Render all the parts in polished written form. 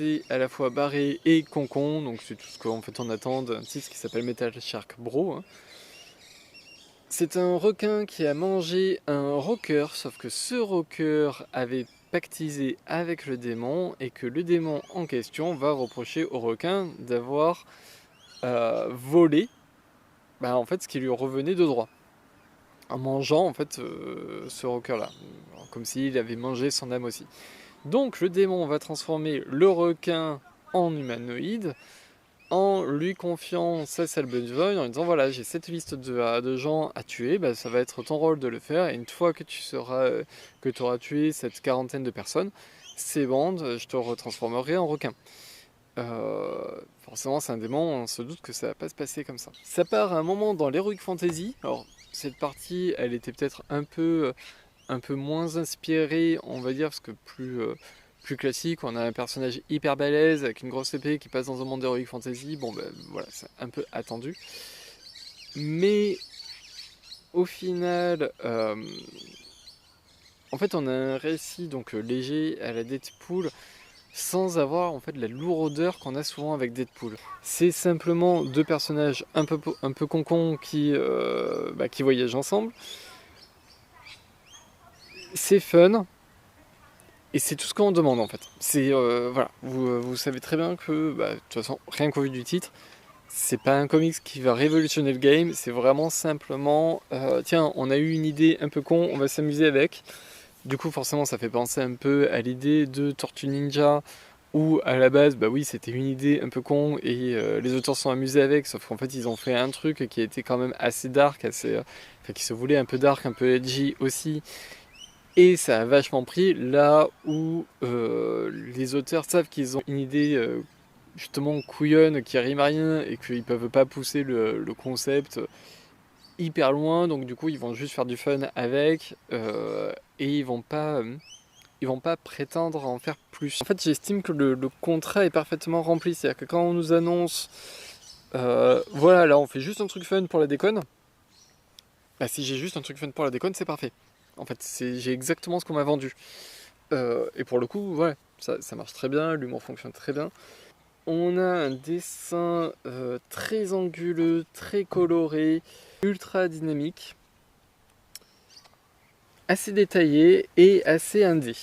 C'est à la fois barré et concon, donc c'est tout ce qu'en fait on attend d'un titre qui s'appelle Metal Shark Bro, hein. C'est un requin qui a mangé un rocker, sauf que ce rocker avait pactisé avec le démon et que le démon en question va reprocher au requin d'avoir volé en fait ce qui lui revenait de droit en mangeant en fait ce rocker là, comme s'il avait mangé son âme aussi. Donc le démon va transformer le requin en humanoïde en lui confiant sa sale besogne, en lui disant voilà, j'ai cette liste de gens à tuer, ça va être ton rôle de le faire, et une fois que tu auras tué cette quarantaine de personnes, c'est bon, je te retransformerai en requin. Forcément c'est un démon, on se doute que ça va pas se passer comme ça. Ça part à un moment dans l'Heroic Fantasy. Alors cette partie elle était peut-être un peu moins inspirée, on va dire, parce que plus classique. On a un personnage hyper balèze avec une grosse épée qui passe dans un monde d'Heroic Fantasy. Bon voilà, c'est un peu attendu. Mais au final, en fait on a un récit donc léger à la Deadpool, sans avoir en fait la lourdeur qu'on a souvent avec Deadpool. C'est simplement deux personnages un peu concons qui voyagent ensemble. C'est fun. Et c'est tout ce qu'on demande en fait. C'est voilà, vous savez très bien que de toute façon, rien qu'au vu du titre, c'est pas un comics qui va révolutionner le game, c'est vraiment simplement tiens, on a eu une idée un peu con, on va s'amuser avec. Du coup forcément ça fait penser un peu à l'idée de Tortue Ninja, où à la base oui c'était une idée un peu con et les auteurs se sont amusés avec, sauf qu'en fait ils ont fait un truc qui a été quand même assez dark, qui se voulait un peu dark, un peu edgy aussi. Et ça a vachement pris là où les auteurs savent qu'ils ont une idée justement couillonne qui rime à rien et qu'ils peuvent pas pousser le concept hyper loin, donc du coup ils vont juste faire du fun avec et ils vont pas prétendre à en faire plus. En fait j'estime que le contrat est parfaitement rempli, c'est-à-dire que quand on nous annonce voilà là on fait juste un truc fun pour la déconne, si j'ai juste un truc fun pour la déconne c'est parfait. En fait, j'ai exactement ce qu'on m'a vendu. Et pour le coup, ouais, ça marche très bien, l'humour fonctionne très bien. On a un dessin très anguleux, très coloré, ultra dynamique, assez détaillé et assez indé.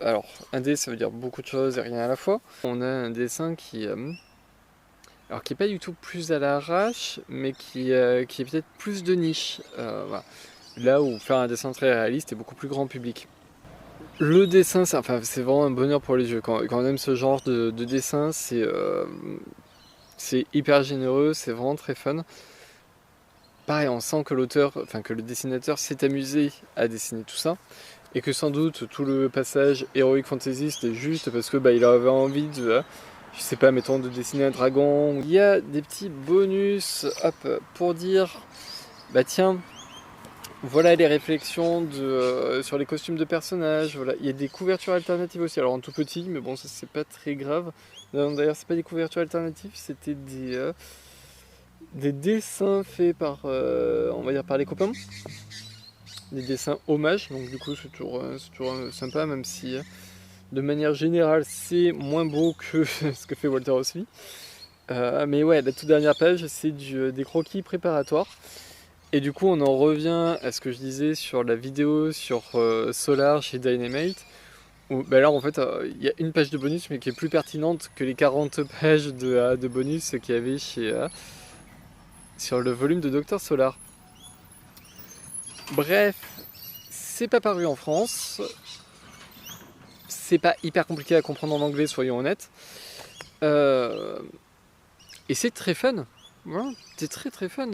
Alors, indé, ça veut dire beaucoup de choses et rien à la fois. On a un dessin qui est pas du tout plus à l'arrache, mais qui est peut-être plus de niche. Voilà. Là où faire un dessin très réaliste est beaucoup plus grand public. Le dessin, c'est vraiment un bonheur pour les yeux. Quand on aime ce genre de dessin, c'est hyper généreux, c'est vraiment très fun. Pareil, on sent que que le dessinateur s'est amusé à dessiner tout ça. Et que sans doute tout le passage Heroic Fantasy c'était juste parce que il avait envie de, je sais pas, mettons, de dessiner un dragon. Il y a des petits bonus, pour dire, tiens, voilà les réflexions sur les costumes de personnages. Voilà. Il y a des couvertures alternatives aussi. Alors en tout petit, mais bon, ça c'est pas très grave. D'ailleurs, c'est pas des couvertures alternatives, c'était des dessins faits par, on va dire, par les copains. Des dessins hommages. Donc du coup, c'est toujours sympa, même si de manière générale, c'est moins beau que ce que fait Walter Osby. Mais ouais, la toute dernière page, c'est des croquis préparatoires. Et du coup, on en revient à ce que je disais sur la vidéo sur Solar chez Dynamite, où là, en fait, il y a une page de bonus, mais qui est plus pertinente que les 40 pages de bonus qu'il y avait sur le volume de Dr Solar. Bref, c'est pas paru en France. C'est pas hyper compliqué à comprendre en anglais, soyons honnêtes. Et c'est très fun. Voilà, c'est très très fun.